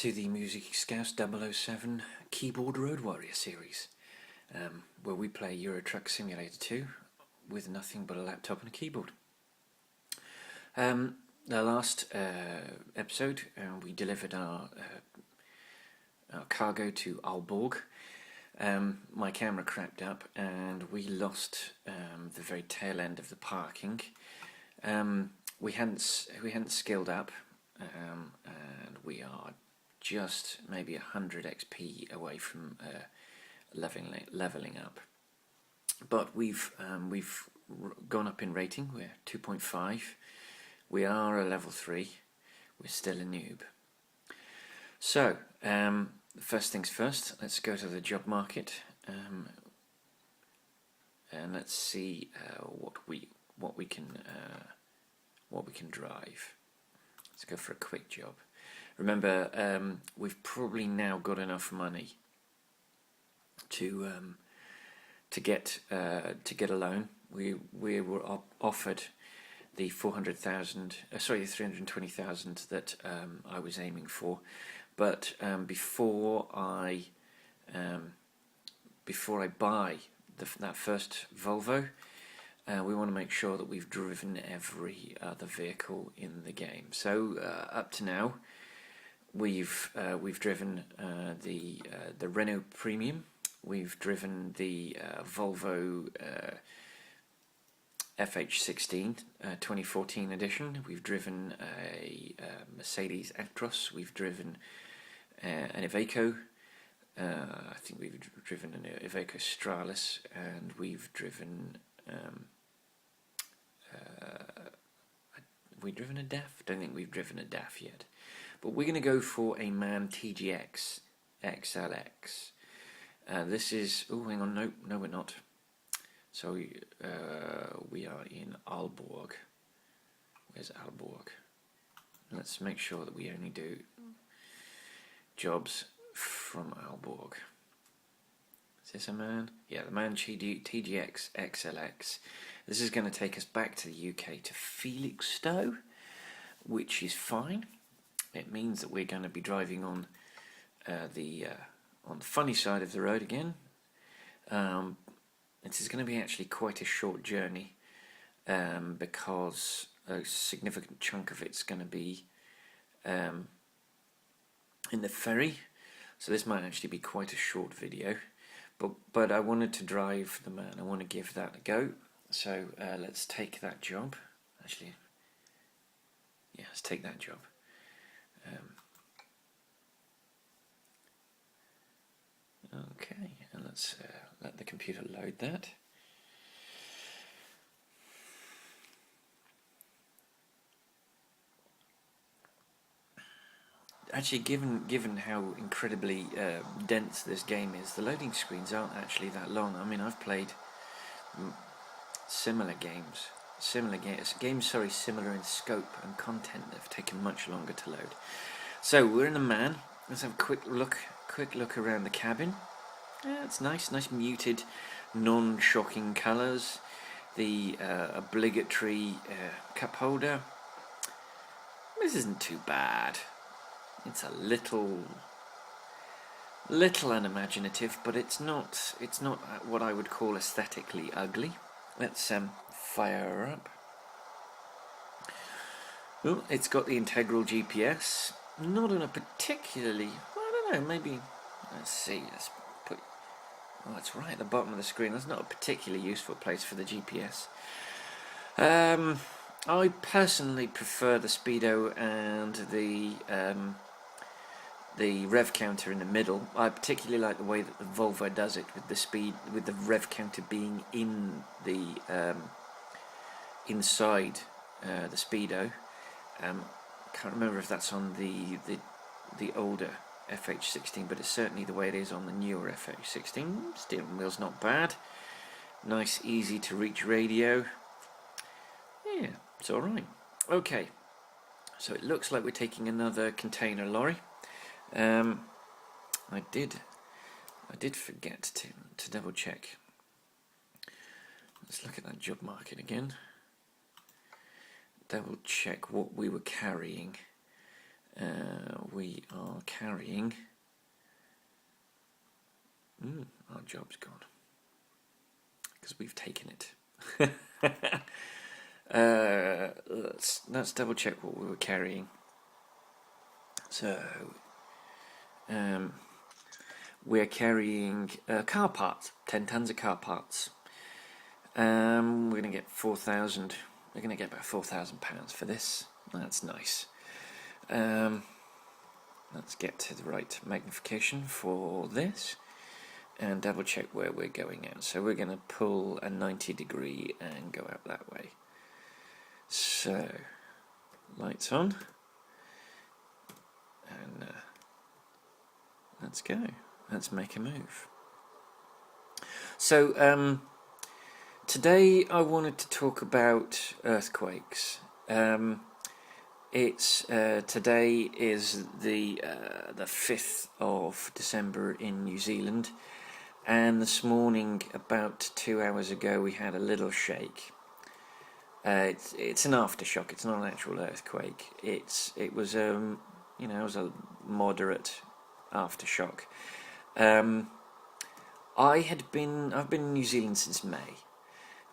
to the Music Scouse 007 Keyboard Road Warrior series, where we play Euro Truck Simulator 2 with nothing but a laptop and a keyboard. The last episode, we delivered our cargo to Aalborg. My camera crapped up and we lost the very tail end of the parking. We hadn't skilled up, and we are just maybe 100 XP away from leveling up. But we've gone up in rating. We're 2.5. We are a level 3. We're still a noob. So first things first, let's go to the job market and let's see what we can drive. Let's go for a quick job. Remember, we've probably now got enough money to get a loan. We were offered the 320,000 that I was aiming for, but before I buy that first Volvo, we want to make sure that we've driven every other vehicle in the game. So up to now, we've driven the Renault Premium. We've driven the Volvo FH16 2014 edition. We've driven a Mercedes Actros. We've driven an Iveco. I think we've driven an Iveco Stralis, and we've driven have we driven a DAF? Don't think we've driven a DAF yet. But we're going to go for a MAN TGX XLX. This is... oh, hang on, no, we're not. So we are in Aalborg. Where's Aalborg? Let's make sure that we only do jobs from Aalborg. Is this a MAN? Yeah, the MAN TGX XLX. This is going to take us back to the UK to Felixstowe, which is fine. It means that we're going to be driving on the funny side of the road again. This is going to be actually quite a short journey because a significant chunk of it's going to be in the ferry. So this might actually be quite a short video. But I wanted to drive the MAN. I want to give that a go. So let's take that job. Actually, yeah, let's take that job. Okay, and let's let the computer load that. Actually, given how incredibly dense this game is, the loading screens aren't actually that long. I mean, I've played similar games similar in scope and content that have taken much longer to load. So we're in the MAN. Let's have a quick look around the cabin. Yeah, it's nice muted, non-shocking colours. The obligatory cup holder. This isn't too bad. It's a little unimaginative, but it's not what I would call aesthetically ugly. Let's fire her up. Oh, it's got the integral GPS. Not in a particularly, I don't know, maybe, let's see, let's put, oh, it's right at the bottom of the screen. That's not a particularly useful place for the GPS. I personally prefer the speedo and the rev counter in the middle. I particularly like the way that the Volvo does it with the rev counter being in the inside the speedo. Can't remember if that's on the older FH16, but it's certainly the way it is on the newer FH16. Steering wheel's not bad. Nice, easy to reach radio. Yeah, it's all right. Okay, so it looks like we're taking another container lorry. I did forget to double check. Let's look at that job market again. Double check what we were carrying. we are carrying. Our job's gone because we've taken it. Let's double check what we were carrying. So we're carrying car parts, 10 tons of car parts. We're going to get 4,000. We're going to get about £4,000 for this. That's nice. Let's get to the right magnification for this and double check where we're going out. So we're going to pull a 90 degree and go out that way. So lights on, and let's go. Let's make a move. So today I wanted to talk about earthquakes. Today is the 5th of December in New Zealand, and this morning, about 2 hours ago, we had a little shake. It's an aftershock. It's not an actual earthquake. It was it was a moderate aftershock. I've been in New Zealand since May,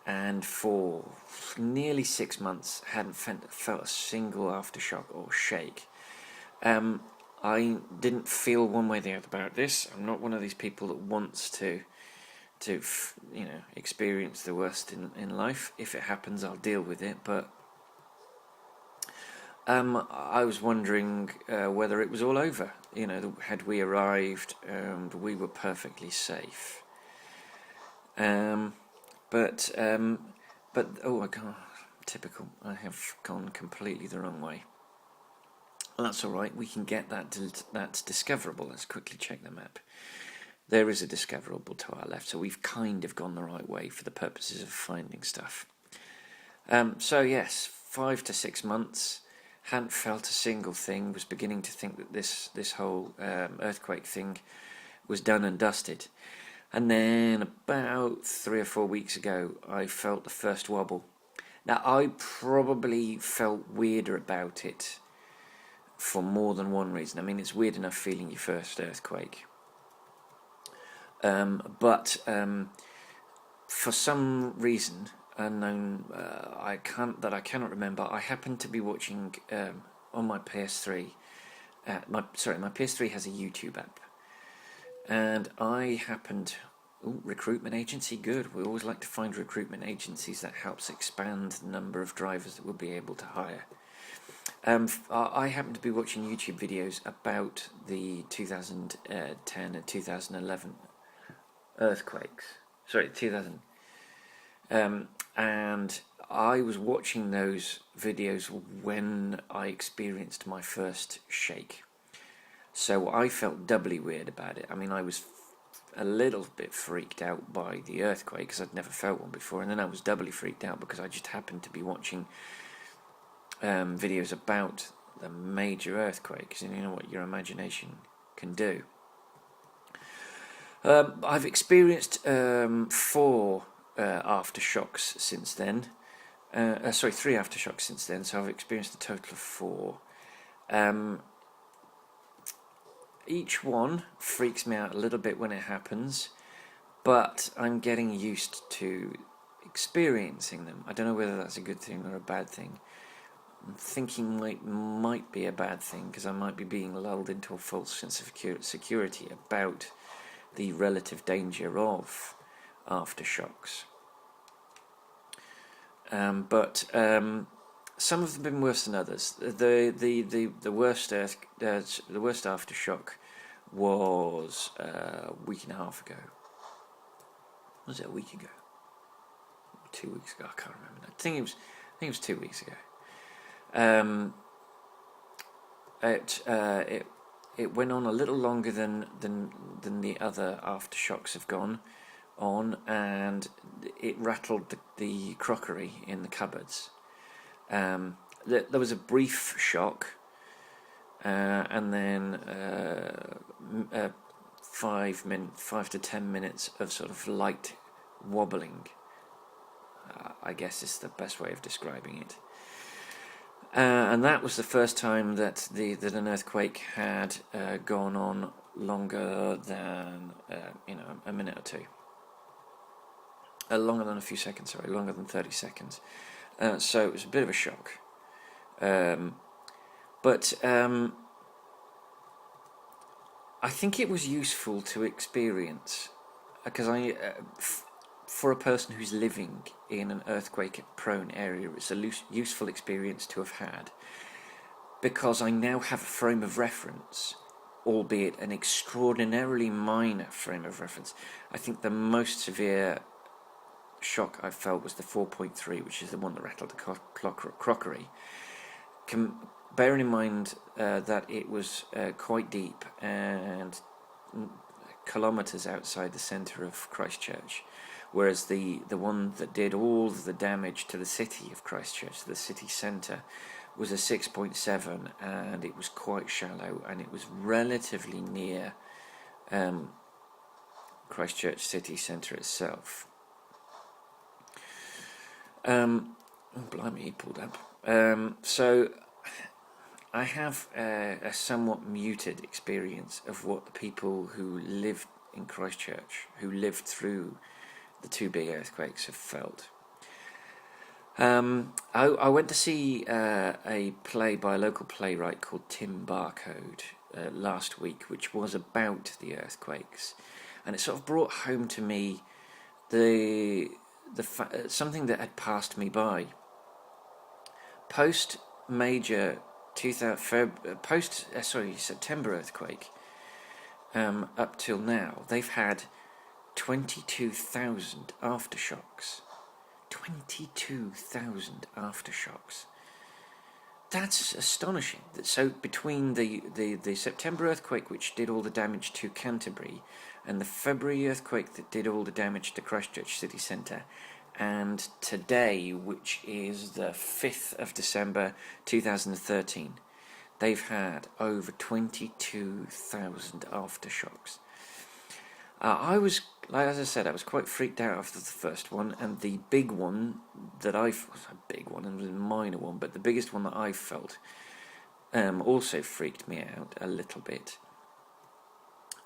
and for nearly 6 months hadn't felt a single aftershock or shake. I didn't feel one way or the other about this. I'm not one of these people that wants to experience the worst in life. If it happens, I'll deal with it. But I was wondering whether it was all over. Had we arrived and we were perfectly safe. But oh my God, typical. I have gone completely the wrong way. Well, that's all right. We can get that's discoverable. Let's quickly check the map. There is a discoverable to our left, so we've kind of gone the right way for the purposes of finding stuff. So yes, 5 to 6 months, hadn't felt a single thing, was beginning to think that this whole earthquake thing was done and dusted. And then about 3 or 4 weeks ago, I felt the first wobble. Now, I probably felt weirder about it for more than one reason. I mean, it's weird enough feeling your first earthquake. But for some reason unknown, I cannot remember, I happened to be watching on my PS3. My PS3 has a YouTube app, and I happened. Recruitment agency, good. We always like to find recruitment agencies that helps expand the number of drivers that we'll be able to hire. I happened to be watching YouTube videos about the 2010 and 2011 earthquakes. Sorry, 2000. And I was watching those videos when I experienced my first shake. So I felt doubly weird about it. I mean, I was a little bit freaked out by the earthquake because I'd never felt one before, and then I was doubly freaked out because I just happened to be watching videos about the major earthquakes, and you know what your imagination can do. I've experienced 4 aftershocks since then. 3 aftershocks since then, so I've experienced a total of 4. Each one freaks me out a little bit when it happens, but I'm getting used to experiencing them. I don't know whether that's a good thing or a bad thing. I'm thinking might be a bad thing, because I might be being lulled into a false sense of security about the relative danger of aftershocks. But some have been worse than others. The worst aftershock was a week and a half ago. Was it a week ago? 2 weeks ago? I can't remember. I think it was 2 weeks ago. It went on a little longer than the other aftershocks have gone on, and it rattled the crockery in the cupboards. There was a brief shock, and then 5 to 10 minutes of sort of light wobbling. I guess is the best way of describing it. And that was the first time that an earthquake had gone on longer than a minute or two. Longer than a few seconds, sorry, longer than 30 seconds. So it was a bit of a shock. But I think it was useful to experience, because for a person who's living in an earthquake-prone area, it's a useful experience to have had, because I now have a frame of reference, albeit an extraordinarily minor frame of reference. I think the most severe shock I felt was the 4.3, which is the one that rattled the crockery. Bearing in mind that it was quite deep and kilometres outside the centre of Christchurch, whereas the one that did all of the damage to the city of Christchurch, the city centre, was a 6.7, and it was quite shallow, and it was relatively near Christchurch city centre itself. Oh, blimey, he pulled up. So I have a somewhat muted experience of what the people who lived in Christchurch, who lived through the two big earthquakes, have felt. I went to see a play by a local playwright called Tim Barcode last week, which was about the earthquakes, and it sort of brought home to me something that had passed me by. Post-major September earthquake, up till now, they've had 22,000 aftershocks. 22,000 aftershocks. That's astonishing. So between the September earthquake, which did all the damage to Canterbury, and the February earthquake that did all the damage to Christchurch city centre, and today, which is the 5th of December 2013, they've had over 22,000 aftershocks. I was, like as I said, I was quite freaked out after the first one, and the big one that it was a big one and it was a minor one, but the biggest one that I felt also freaked me out a little bit.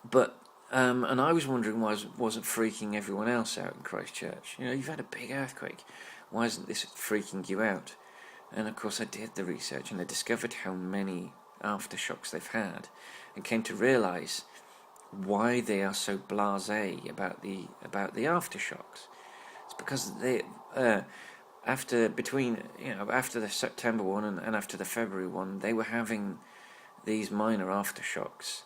But and I was wondering why it wasn't freaking everyone else out in Christchurch. You know, you've had a big earthquake. Why isn't this freaking you out? And of course I did the research, and I discovered how many aftershocks they've had, and came to realise why they are so blasé about the aftershocks. It's because they after the September one and after the February one, they were having these minor aftershocks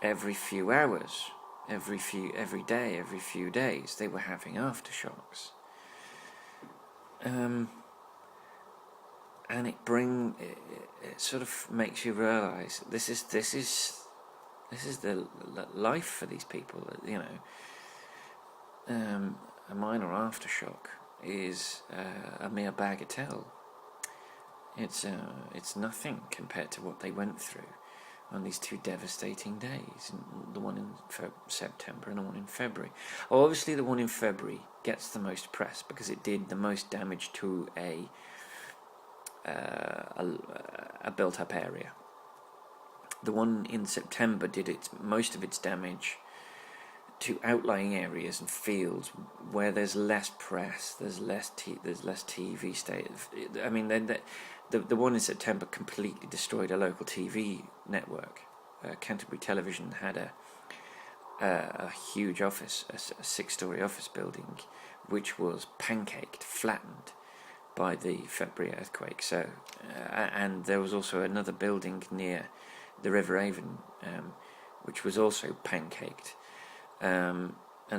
every few hours, every day, every few days. They were having aftershocks, and it sort of makes you realise this is the life for these people. You know, a minor aftershock is a mere bagatelle. It's nothing compared to what they went through on these two devastating days, the one in September and the one in February. Obviously the one in February gets the most press because it did the most damage to a built-up area. The one in September did most of its damage to outlying areas and fields where there's less press, there's less TV state. I mean, the one in September completely destroyed a local TV network. Canterbury Television had a huge office, a 6-story office building, which was pancaked, flattened by the February earthquake. So, and there was also another building near the River Avon, which was also pancaked. And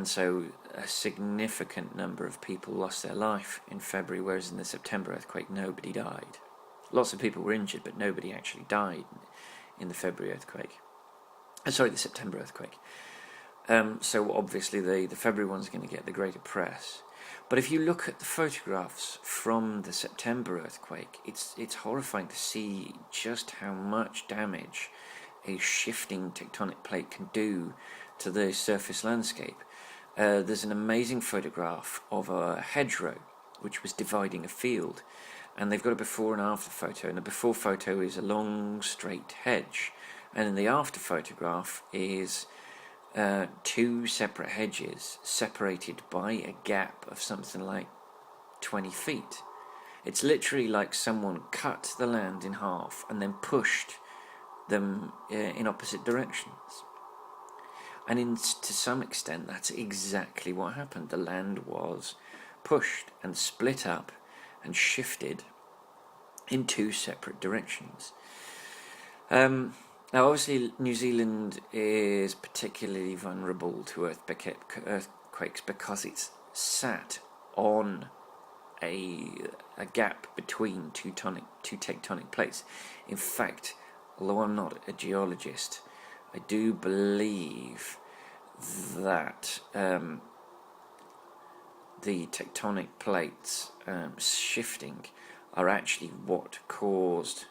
so a significant number of people lost their life in February, whereas in the September earthquake nobody died. Lots of people were injured, but nobody actually died in the February earthquake. The September earthquake. So obviously the February one's going to get the greater press. But if you look at the photographs from the September earthquake, it's horrifying to see just how much damage a shifting tectonic plate can do to the surface landscape. There's an amazing photograph of a hedgerow which was dividing a field, and they've got a before and after photo, and the before photo is a long straight hedge, and in the after photograph is two separate hedges separated by a gap of something like 20 feet. It's literally like someone cut the land in half and then pushed them in opposite directions. And to some extent, that's exactly what happened. The land was pushed and split up and shifted in two separate directions. Now, obviously, New Zealand is particularly vulnerable to earthquakes because it's sat on a gap between two tectonic plates. In fact, although I'm not a geologist, I do believe that the tectonic plates shifting are actually what caused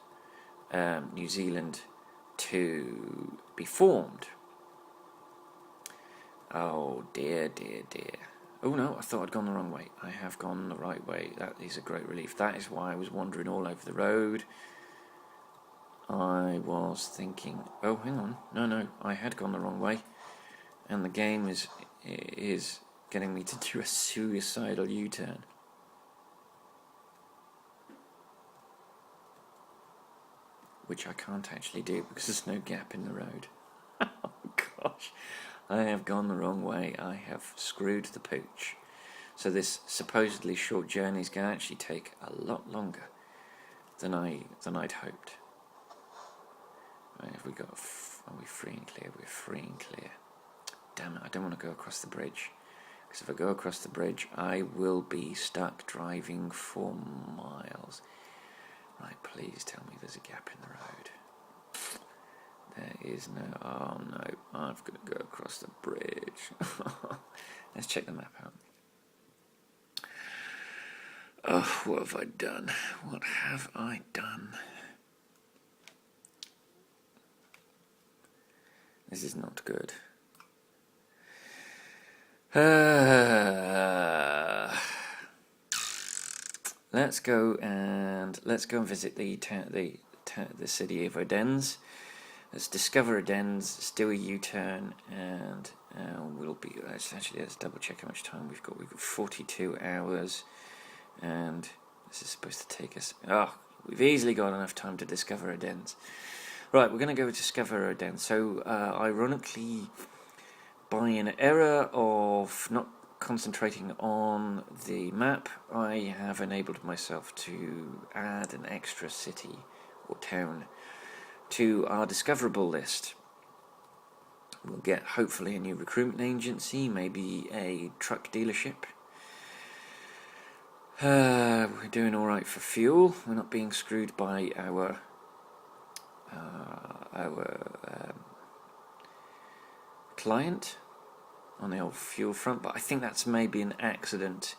New Zealand to be formed. Oh dear, dear, dear. Oh no, I thought I'd gone the wrong way. I have gone the right way. That is a great relief. That is why I was wandering all over the road. I was thinking, oh, hang on. No, I had gone the wrong way. And the game is getting me to do a suicidal U-turn. Which I can't actually do because there's no gap in the road. Oh gosh, I have gone the wrong way. I have screwed the pooch. So this supposedly short journey is going to actually take a lot longer than I'd hoped. Right, have we got? Are we free and clear? We're free and clear. Damn it! I don't want to go across the bridge, because if I go across the bridge, I will be stuck driving for miles. Right, please tell me there's a gap in the road. There is no. Oh no! I've got to go across the bridge. Let's check the map out. Oh, what have I done? What have I done? This is not good. Let's go and visit the city of Odense. Let's discover Odense. Let's do a U-turn, and let's double check how much time we've got. We've got 42 hours, and this is supposed to take us. Oh, we've easily got enough time to discover Odense. Right, we're going to go discover Odense. So, ironically, by an error of not concentrating on the map, I have enabled myself to add an extra city or town to our discoverable list. We'll get hopefully a new recruitment agency, maybe a truck dealership. We're doing alright for fuel. We're not being screwed by our client on the old fuel front, but I think that's maybe an accident.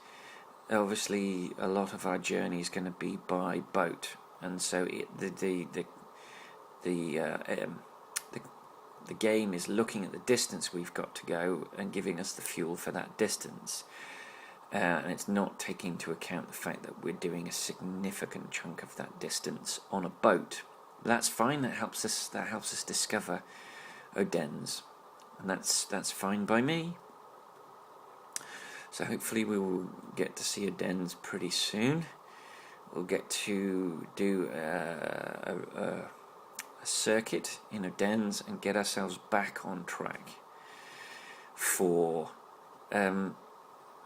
Obviously, a lot of our journey is going to be by boat, and so the game is looking at the distance we've got to go and giving us the fuel for that distance, and it's not taking into account the fact that we're doing a significant chunk of that distance on a boat. But that's fine. That helps us discover Odense, and that's fine by me. So hopefully we will get to see Odense pretty soon. We'll get to do a circuit in Odense and get ourselves back on track for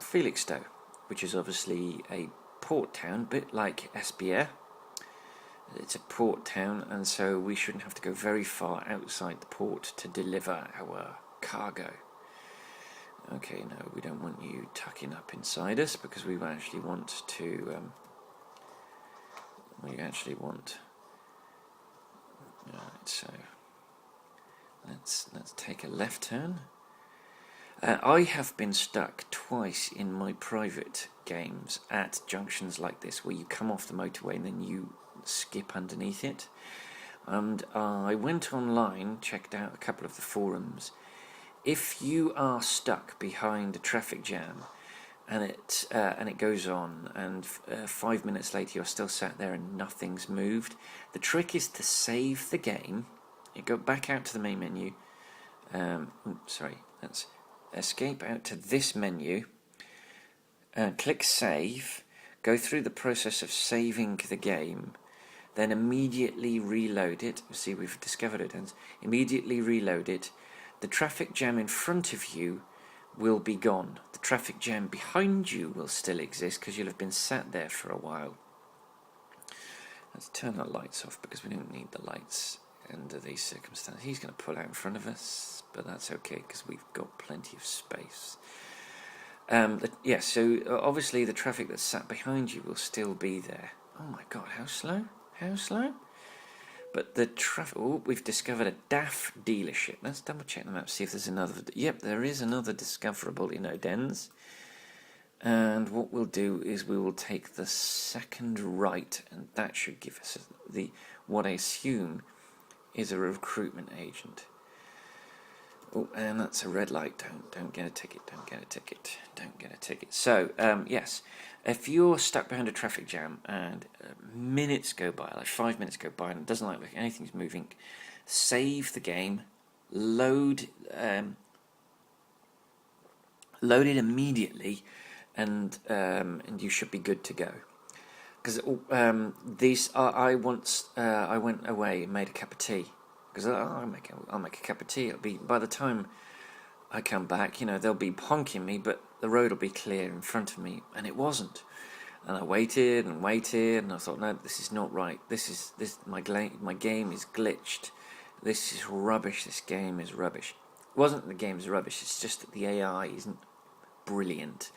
Felixstowe, which is obviously a port town, a bit like Esbjerg. It's a port town, and so we shouldn't have to go very far outside the port to deliver our cargo. Okay, no, we don't want you tucking up inside us, because we actually want to. Right, so let's take a left turn. I have been stuck twice in my private games at junctions like this, where you come off the motorway and then you skip underneath it. And I went online, checked out a couple of the forums. If you are stuck behind a traffic jam and it goes on, and 5 minutes later you're still sat there and nothing's moved. The trick is to save the game. You go back out to the main menu. Let's escape out to this menu and click save. Go through the process of saving the game, then immediately reload it. See, we've discovered it. And immediately reload it. The traffic jam in front of you will be gone. The traffic jam behind you will still exist because you'll have been sat there for a while. Let's turn our lights off because we don't need the lights under these circumstances. He's going to pull out in front of us, but that's okay because we've got plenty of space. So obviously the traffic that's sat behind you will still be there. Oh my god, how slow? How slow? But the traffic... Oh, we've discovered a DAF dealership. Let's double check the map, see if there's another... Yep, there is another discoverable in Odense. And what we'll do is we will take the second right, and that should give us what I assume is a recruitment agent. Oh, and that's a red light. Don't get a ticket. Don't get a ticket. Don't get a ticket. So, yes, if you're stuck behind a traffic jam and minutes go by, like 5 minutes go by, and it doesn't look like anything's moving, save the game, load it immediately, and you should be good to go. Because I went away and made a cup of tea. Because I'll make a cup of tea. It'll be, by the time I come back, they'll be honking me, but the road will be clear in front of me, and it wasn't. And I waited and waited, and I thought, no, this is not right. My game is glitched. This is rubbish. This game is rubbish. It wasn't the game is rubbish. It's just that the AI isn't brilliant,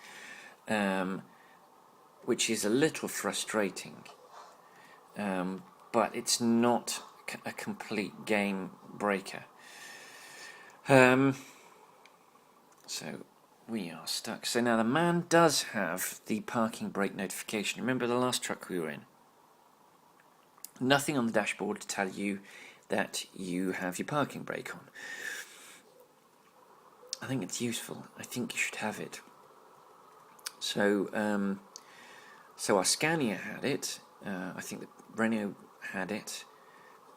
which is a little frustrating. But it's not a complete game breaker. So we are stuck. So now the man does have the parking brake notification. Remember the last truck we were in? Nothing on the dashboard to tell you that you have your parking brake on. I think it's useful. I think you should have it. So our Scania had it. I think the Renault had it.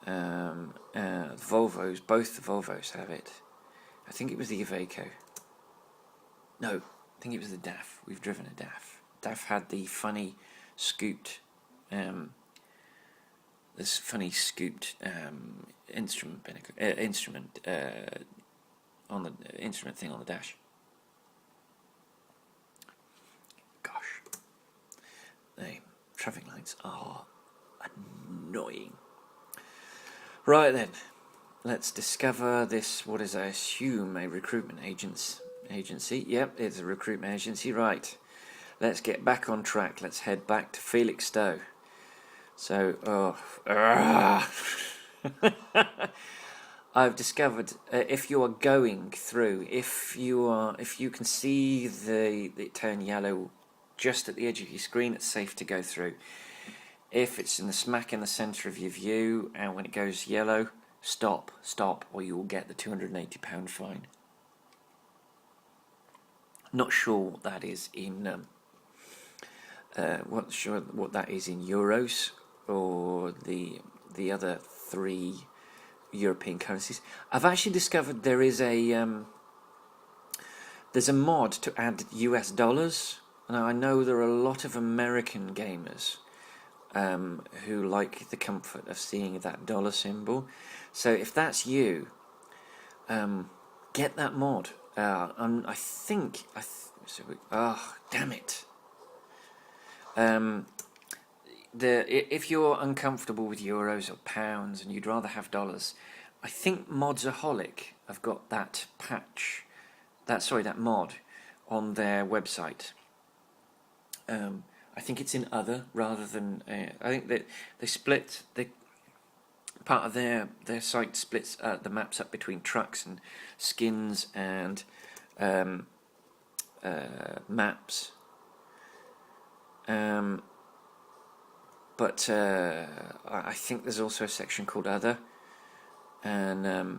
Volvos, both the Volvos have it. I think it was the Iveco. No, I think it was the DAF. We've driven a DAF. DAF had the funny scooped, instrument on the instrument thing on the dash. Gosh, the traffic lights are annoying. Right then, let's discover this, what is, I assume, a recruitment agency. Yep, it's a recruitment agency, right. Let's get back on track. Let's head back to Felixstowe. So, I've discovered if you are going through, if you can see it turn yellow just at the edge of your screen, it's safe to go through. If it's smack in the centre of your view, and when it goes yellow, stop, or you will get the £280 fine. Not sure what that is in what that is in euros or the other three European currencies. I've actually discovered there's a mod to add US dollars. Now I know there are a lot of American gamers who like the comfort of seeing that dollar symbol. So if that's you, get that mod. Damn it. If you're uncomfortable with euros or pounds and you'd rather have dollars, I think Modsaholic have got that that mod on their website. I think it's in other rather than. I think that they split. Part of their site splits the maps up between trucks and skins and maps. But I think there's also a section called Other, and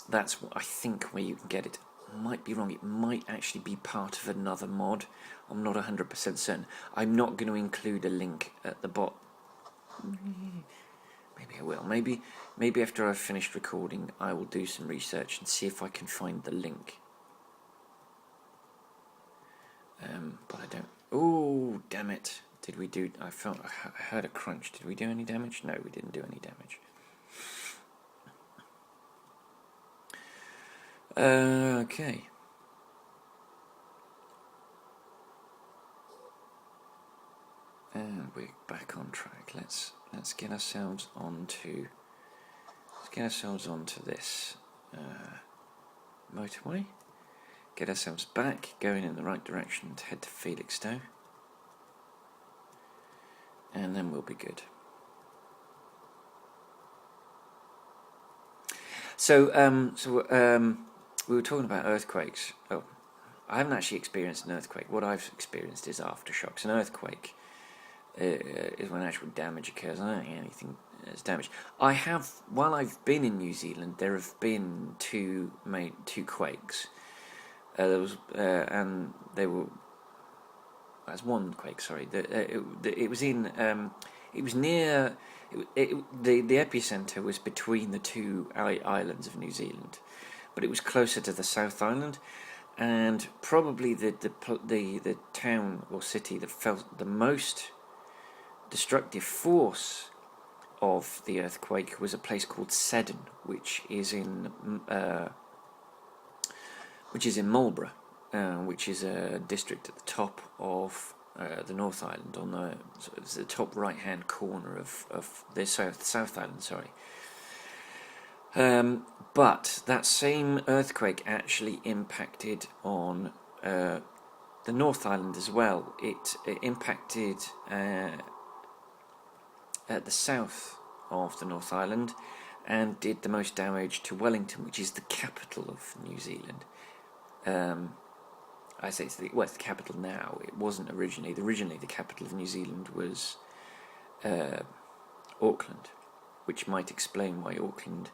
that's I think where you can get it. might be wrong. It might actually be part of another mod. I'm not 100% certain. I'm not going to include a link at the bottom. Maybe I will. Maybe after I've finished recording, I will do some research and see if I can find the link. But I don't. Oh, damn it! Did we do? I heard a crunch. Did we do any damage? No, we didn't do any damage. Okay. And we're back on track. Let's get ourselves onto this motorway. Get ourselves back, going in the right direction to head to Felixstowe, and then we'll be good. So we were talking about earthquakes. Oh, I haven't actually experienced an earthquake. What I've experienced is aftershocks. An earthquake is when actual damage occurs. I don't think anything is damaged. While I've been in New Zealand, there have been two quakes. There was, and they were. That's one quake. Sorry, it was in. It was near. The epicenter was between the two islands of New Zealand, but it was closer to the South Island, and probably the town or city that felt the most destructive force of the earthquake was a place called Seddon, which is in Marlborough, which is a district at the top of the North Island, on the top right-hand corner of the South Island. Sorry. But that same earthquake actually impacted on the North Island as well. It impacted at the south of the North Island and did the most damage to Wellington, which is the capital of New Zealand. I say it's the capital now. It wasn't originally. Originally, the capital of New Zealand was Auckland, which might explain why Auckland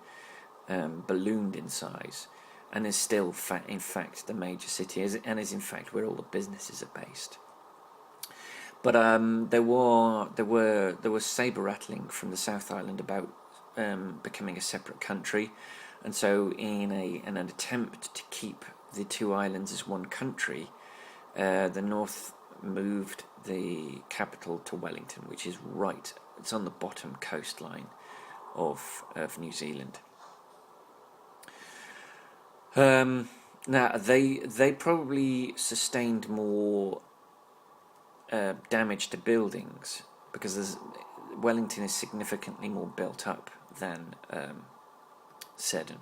ballooned in size, and is still, in fact, the major city, and is in fact where all the businesses are based. But there was saber rattling from the South Island about becoming a separate country, and so in an attempt to keep the two islands as one country, the North moved the capital to Wellington, which is right. It's on the bottom coastline of New Zealand. Now they probably sustained more damage to buildings because Wellington is significantly more built up than Seddon,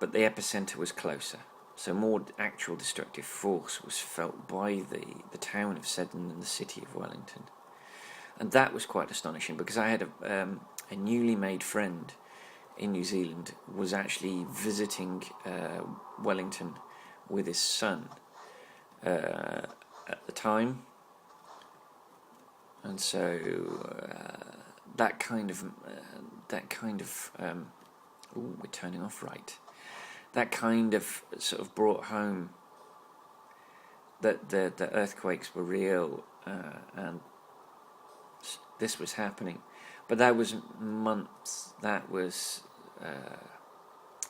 but the epicenter was closer, so more actual destructive force was felt by the town of Seddon than the city of Wellington, and that was quite astonishing because I had a newly made friend in New Zealand was actually visiting Wellington with his son at the time, and so that kind of we're turning off right. That kind of sort of brought home that the earthquakes were real, and this was happening. But that was months. That was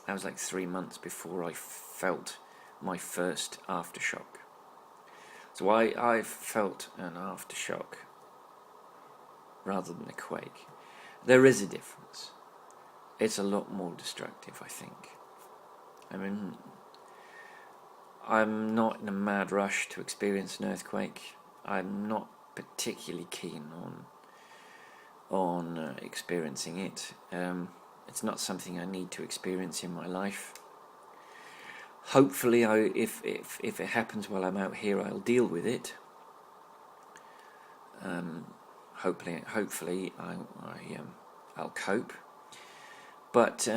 like 3 months before I felt my first aftershock. So I felt an aftershock rather than a quake. There is a difference. It's a lot more destructive, I think. I mean, I'm not in a mad rush to experience an earthquake. I'm not particularly keen on experiencing it. It's not something I need to experience in my life. Hopefully, if it happens while I'm out here, I'll deal with it. Hopefully, I'll cope. But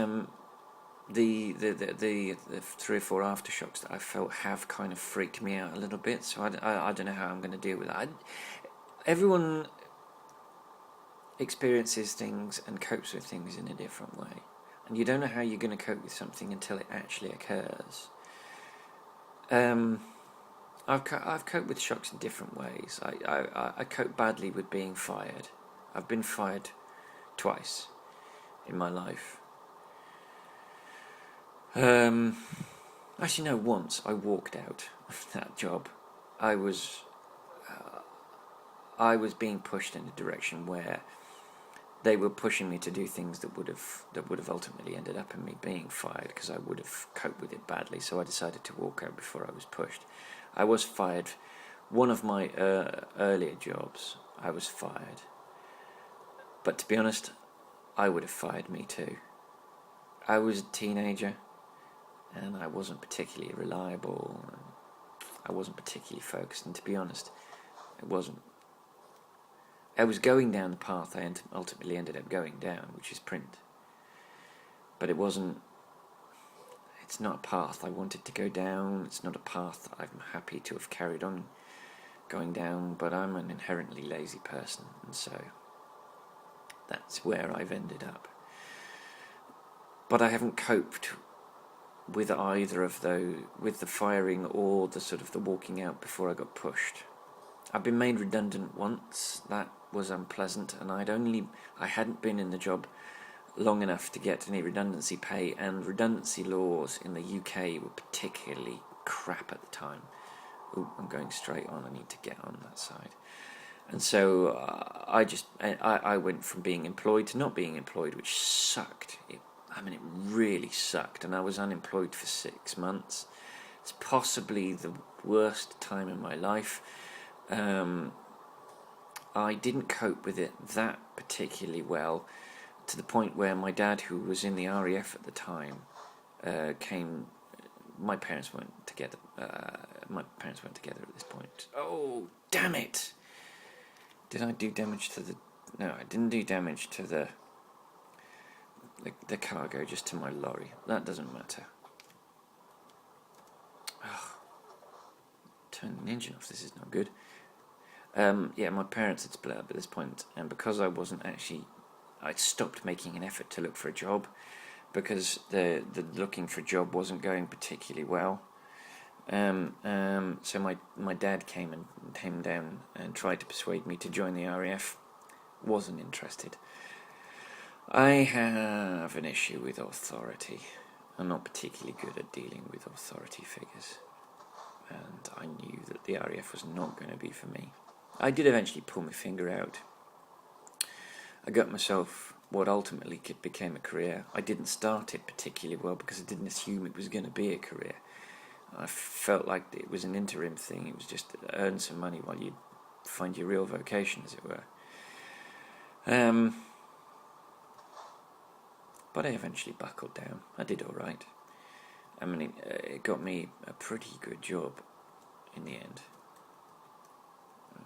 the 3 or 4 aftershocks that I felt have kind of freaked me out a little bit. So I don't know how I'm going to deal with that. Everyone experiences things and copes with things in a different way, and you don't know how you're going to cope with something until it actually occurs. I've coped with shocks in different ways. I cope badly with being fired. I've been fired twice in my life. Actually, no, once I walked out of that job. I was being pushed in a direction where they were pushing me to do things that would have ultimately ended up in me being fired, because I would have coped with it badly. So I decided to walk out before I was pushed. I was fired. One of my earlier jobs, I was fired. But to be honest, I would have fired me too. I was a teenager, and I wasn't particularly reliable, and I wasn't particularly focused, and to be honest, I was going down the path I ultimately ended up going down, which is print. But it's not a path I wanted to go down. It's not a path I'm happy to have carried on going down, but I'm an inherently lazy person, and so that's where I've ended up. But I haven't coped with either of those, with the firing or the sort of the walking out before I got pushed. I've been made redundant once. That was unpleasant, and I hadn't been in the job long enough to get any redundancy pay, and redundancy laws in the UK were particularly crap at the time. Ooh, I'm going straight on. I need to get on that side. And so I went from being employed to not being employed, which sucked. It really sucked, and I was unemployed for 6 months. It's possibly the worst time in my life. I didn't cope with it that particularly well, to the point where my dad, who was in the RAF at the time, came. My parents weren't together. At this point. Oh, damn it! Did I do damage to the? No, I didn't do damage to the cargo, just to my lorry. That doesn't matter. Oh, turning the engine off. This is not good. Yeah, my parents had split up at this point, and because I stopped making an effort to look for a job, because the looking for a job wasn't going particularly well. So my dad came down and tried to persuade me to join the RAF. Wasn't interested. I have an issue with authority. I'm not particularly good at dealing with authority figures, and I knew that the RAF was not going to be for me. I did eventually pull my finger out. I got myself what ultimately became a career. I didn't start it particularly well because I didn't assume it was going to be a career. I felt like it was an interim thing. It was just to earn some money while you find your real vocation, as it were. But I eventually buckled down. I did all right. It got me a pretty good job in the end.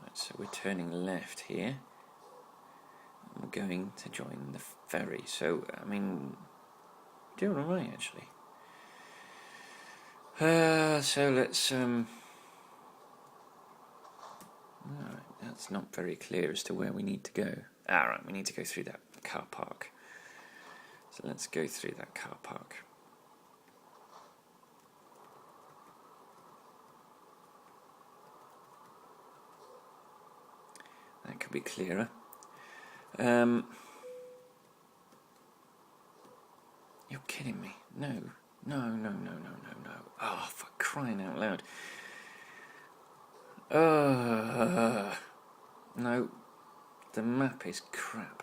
Right, so we're turning left here. We're going to join the ferry. So, doing all right, actually. So let's... Alright, that's not very clear as to where we need to go. Alright, we need to go through that car park. So let's go through that car park. That could be clearer. You're kidding me. No. Oh, for crying out loud. No. The map is crap.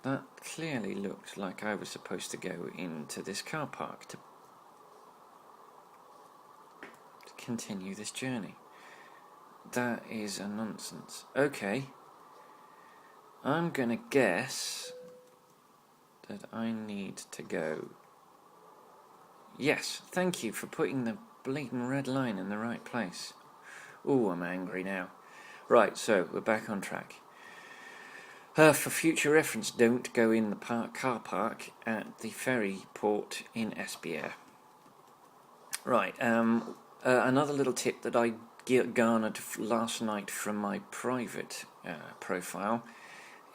That clearly looked like I was supposed to go into this car park to continue this journey. That is a nonsense. Okay. I'm gonna guess that I need to go... Yes, thank you for putting the blatant red line in the right place. Ooh, I'm angry now. Right, so we're back on track. For future reference, don't go in the car park at the ferry port in Esbjerg. Right, another little tip that I garnered last night from my private profile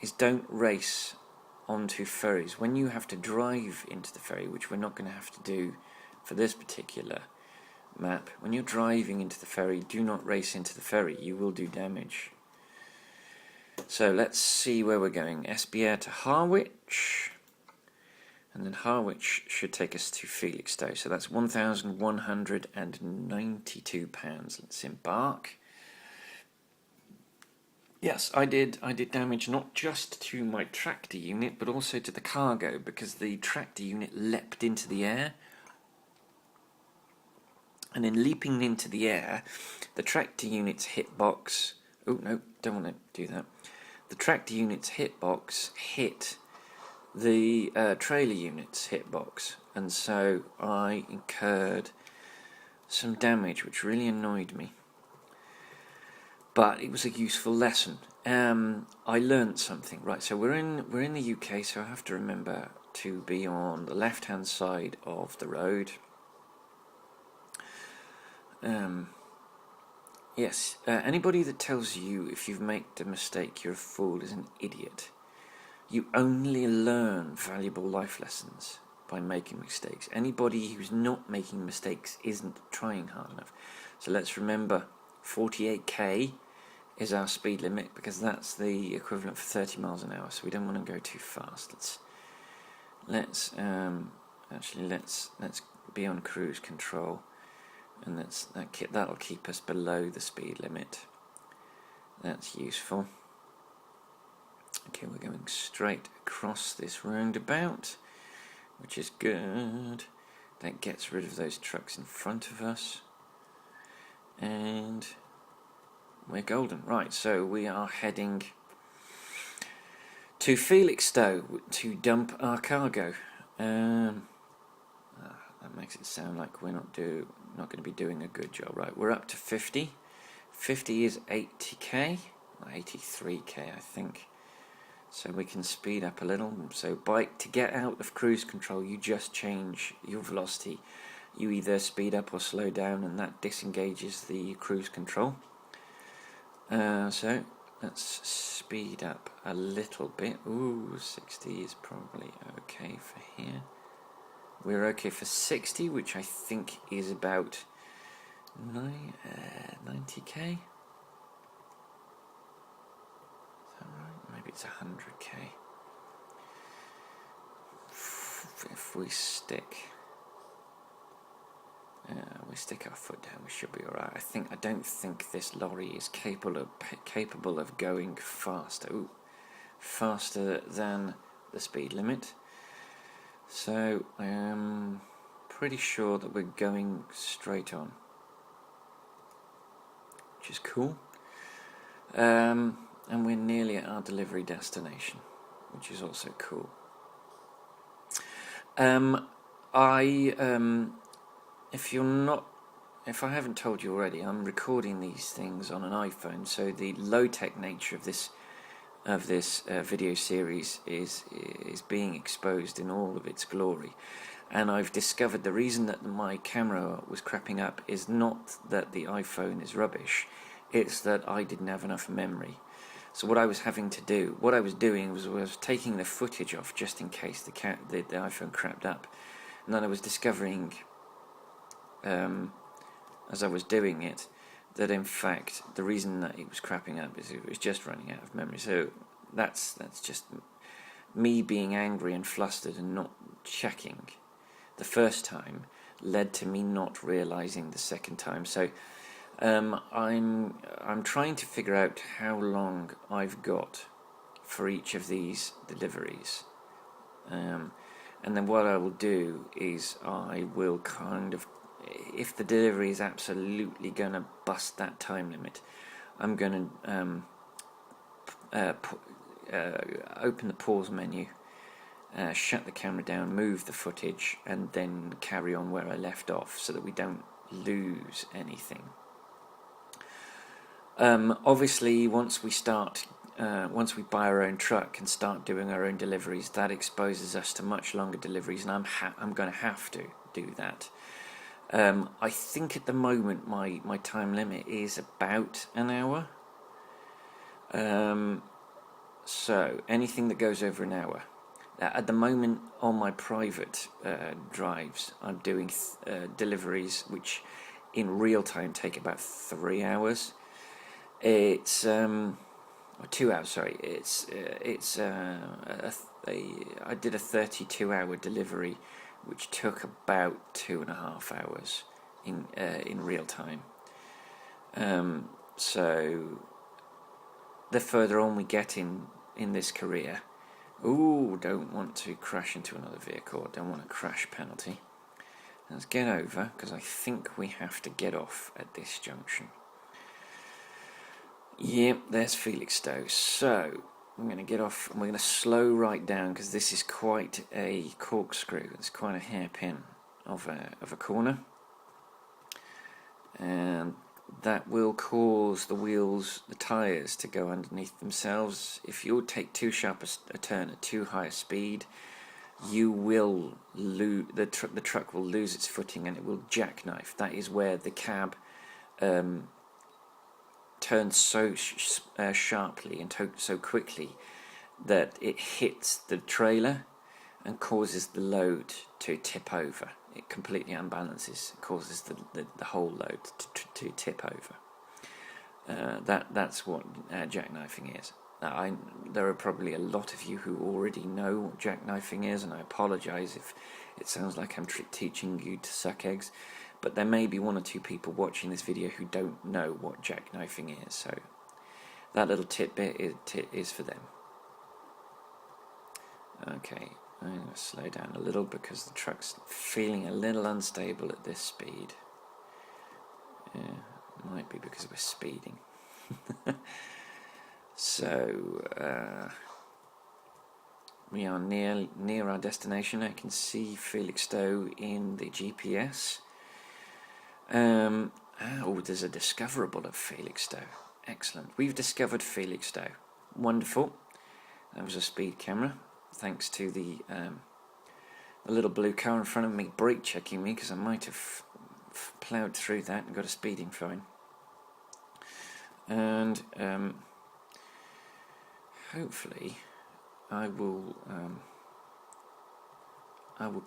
is don't race onto ferries. When you have to drive into the ferry, which we're not going to have to do for this particular map. When you're driving into the ferry, do not race into the ferry. You will do damage. So let's see where we're going. SB Air to Harwich. And then Harwich should take us to Felixstowe. So that's £1,192. Let's embark. Yes, I did damage not just to my tractor unit, but also to the cargo, because the tractor unit leapt into the air. And in leaping into the air, the tractor unit's hitbox... Oh, no, don't want to do that. The tractor unit's hitbox hit the trailer unit's hitbox, and so I incurred some damage, which really annoyed me. But it was a useful lesson. I learned something. Right, so we're in the UK, so I have to remember to be on the left-hand side of the road. Yes, anybody that tells you if you've made a mistake you're a fool is an idiot. You only learn valuable life lessons by making mistakes. Anybody who's not making mistakes isn't trying hard enough. So let's remember 48k is our speed limit, because that's the equivalent for 30 miles an hour, so we don't want to go too fast. Let's be on cruise control, and that'll keep us below the speed limit. That's useful. Okay, we're going straight across this roundabout, which is good. That gets rid of those trucks in front of us. And we're golden. Right, so we are heading to Felixstowe to dump our cargo. That makes it sound like we're not going to be doing a good job. Right, we're up to 50. 50 is 80k, or 83k, I think. So we can speed up a little. So to get out of cruise control, you just change your velocity. You either speed up or slow down, and that disengages the cruise control. So let's speed up a little bit. Ooh, 60 is probably okay for here. We're okay for 60, which I think is about 90k. Maybe it's 100k. If we stick our foot down, we should be alright. I don't think this lorry is capable of going faster. Ooh, faster than the speed limit. So I am pretty sure that we're going straight on, which is cool. And we're nearly at our delivery destination, which is also cool. If I haven't told you already, I'm recording these things on an iPhone, so the low-tech nature of this video series is being exposed in all of its glory. And I've discovered the reason that my camera was crapping up is not that the iPhone is rubbish, it's that I didn't have enough memory. So what I was doing was taking the footage off just in case the iPhone crapped up. And then I was discovering, as I was doing it, that in fact the reason that it was crapping up is it was just running out of memory. So that's just me being angry and flustered and not checking the first time led to me not realizing the second time. So I'm trying to figure out how long I've got for each of these deliveries, and then what I will do is I will if the delivery is absolutely going to bust that time limit, I'm going to open the pause menu, shut the camera down, move the footage, and then carry on where I left off so that we don't lose anything. Obviously, once we buy our own truck and start doing our own deliveries, that exposes us to much longer deliveries, and I'm going to have to do that. I think at the moment my time limit is about an hour. So anything that goes over an hour. At the moment on my private drives, I'm doing deliveries which in real time take about 3 hours. It's or 2 hours. Sorry, I did a 32-hour delivery, which took about 2.5 hours in real time. So the further on we get in this career, don't want to crash into another vehicle. Don't want a crash penalty. Let's get over, because I think we have to get off at this junction. Yep, there's Felixstowe. So I'm going to get off, and we're going to slow right down, because this is quite a corkscrew. It's quite a hairpin of a corner, and that will cause the wheels, the tyres, to go underneath themselves. If you take too sharp a turn at too high a speed, you will lose, the truck will lose its footing and it will jackknife. That is where the cab turns so sharply and so quickly that it hits the trailer and causes the load to tip over. It completely unbalances, causes the whole load to tip over. That's what jackknifing is. There are probably a lot of you who already know what jackknifing is, and I apologise if it sounds like I'm teaching you to suck eggs, but there may be 1 or 2 people watching this video who don't know what jackknifing is, so that little tidbit is for them. Okay, I'm going to slow down a little because the truck's feeling a little unstable at this speed. Yeah, might be because we're speeding. So we are near our destination. I can see Felixstowe in the GPS. There's a discoverable at Felixstowe. Excellent. We've discovered Felixstowe. Wonderful. That was a speed camera. Thanks to the little blue car in front of me brake checking me, because I might have ploughed through that and got a speeding fine. And hopefully I will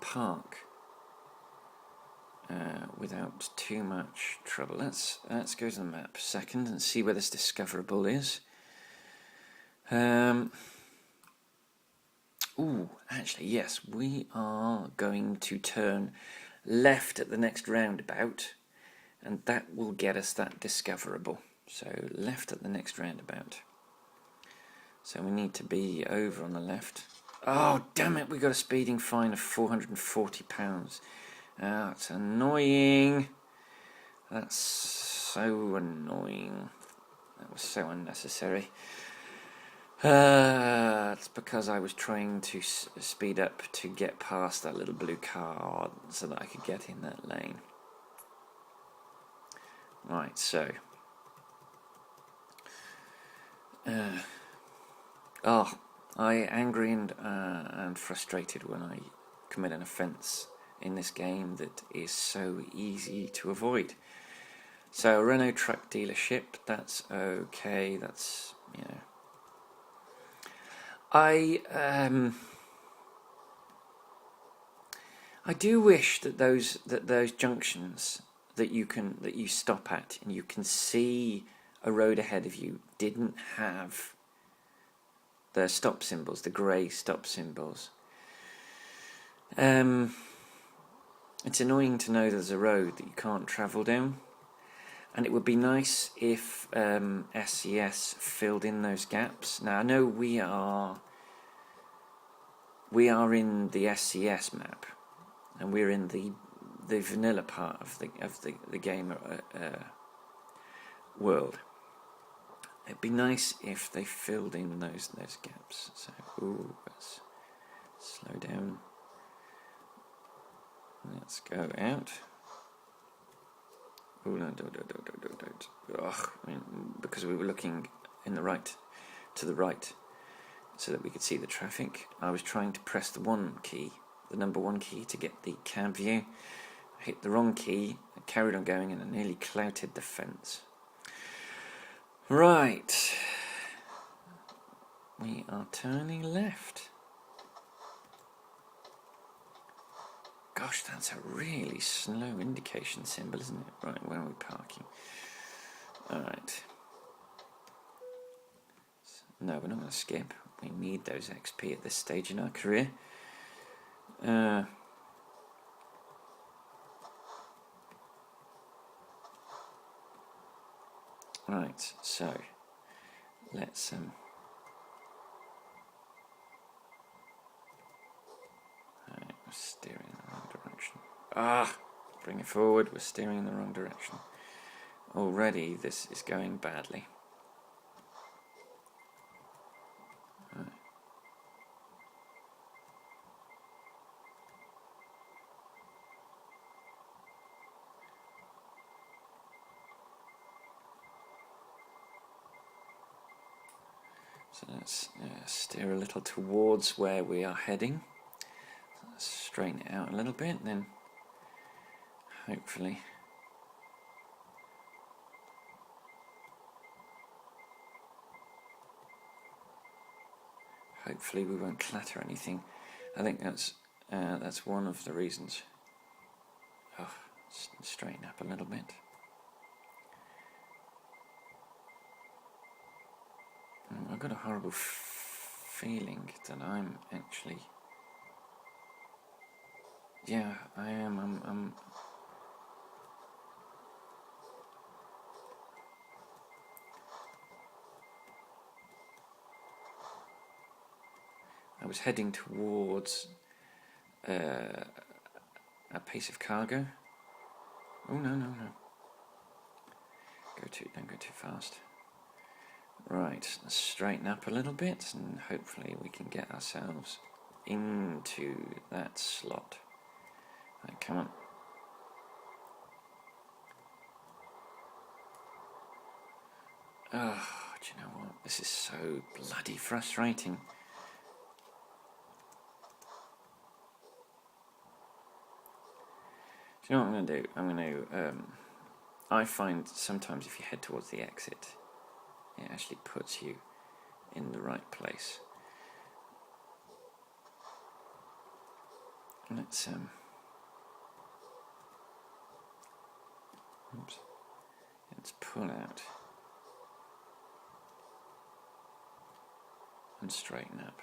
park without too much trouble. Let's go to the map a second and see where this discoverable is. Actually, yes, we are going to turn left at the next roundabout, and that will get us that discoverable. So left at the next roundabout. So we need to be over on the left. Oh, damn it, we got a speeding fine of £440. That's annoying. That's so annoying. That was so unnecessary. It's because I was trying to speed up to get past that little blue car so that I could get in that lane. Right, so I angry and frustrated when I commit an offence in this game that is so easy to avoid. So Renault truck dealership, that's okay. That's, you know, I do wish that those junctions that you stop at and you can see a road ahead of you didn't have the stop symbols, the grey stop symbols. It's annoying to know there's a road that you can't travel down, and it would be nice if SCS filled in those gaps. Now I know we are in the SCS map, and we're in the vanilla part of the game world. It'd be nice if they filled in those gaps. So, let's slow down. Let's go out. Don't. Because we were looking to the right, so that we could see the traffic. I was trying to press the number one key to get the cab view. I hit the wrong key, I carried on going, and I nearly clouted the fence. Right. We are turning left. Gosh, that's a really slow indication symbol, isn't it? Right, where are we parking? Alright. No, we're not going to skip. We need those XP at this stage in our career. Right, so let's right, we're steering in the wrong direction. Bring it forward. We're steering in the wrong direction. Already this is going badly. Right. So let's steer a little towards where we are heading. So let's straighten it out a little bit, and then hopefully we won't clatter anything. I think that's one of the reasons. Oh, straighten up a little bit. I've got a horrible feeling that I'm actually... Yeah, I am. I was heading towards a piece of cargo. Oh, no. Don't go too fast. Right, let's straighten up a little bit and hopefully we can get ourselves into that slot. Right, come on. Oh, do you know what? This is so bloody frustrating. Do you know what I'm going to do? I'm going to... I find sometimes if you head towards the exit, it actually puts you in the right place. Let's let's pull out and straighten up.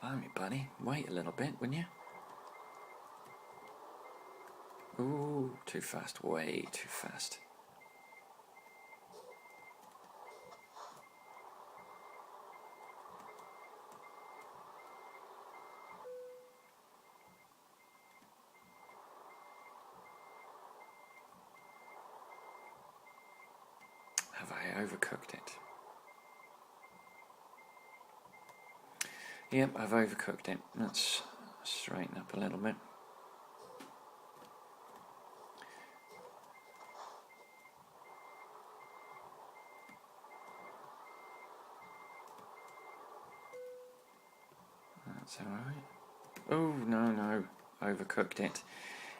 Blimey, buddy, wait a little bit, wouldn't you? Ooh, too fast, way too fast. Have I overcooked it? Yep, I've overcooked it. Let's straighten up a little bit. That's alright. Oh, no, overcooked it.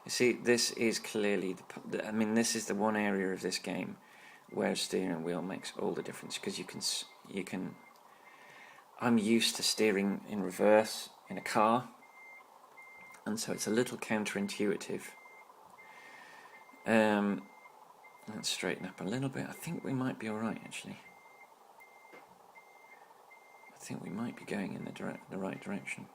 You see, this is clearly, I mean, this is the one area of this game where steering wheel makes all the difference, because you can, I'm used to steering in reverse in a car, and so it's a little counterintuitive. Let's straighten up a little bit. I think we might be alright, actually. I think we might be going in the right direction.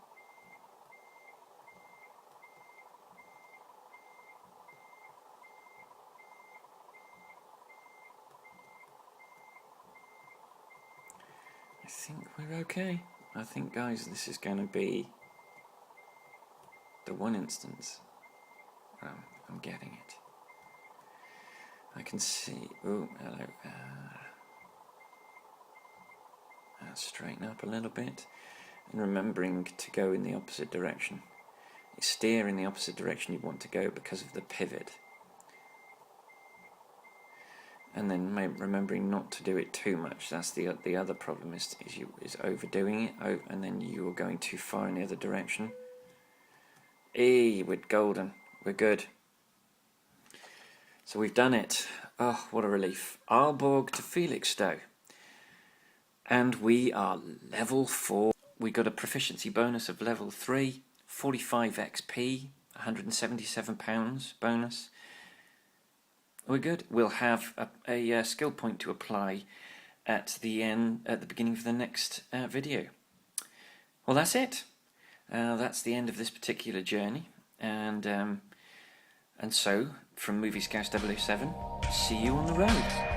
I think we're okay. I think, guys, this is going to be the one instance where I'm getting it. I can see... Oh, hello. Straighten up a little bit. And remembering to go in the opposite direction. You steer in the opposite direction you want to go because of the pivot. And then remembering not to do it too much. That's the other problem is overdoing it, and then you're going too far in the other direction. We're golden. We're good. So we've done it. Oh, what a relief. Aalborg to Felixstowe. And we are level 4. We got a proficiency bonus of level 3, 45 XP, £177 bonus. We're good. We'll have a skill point to apply at the beginning of the next video. Well, that's it. That's the end of this particular journey, and so from Movie Scouse 007, see you on the road.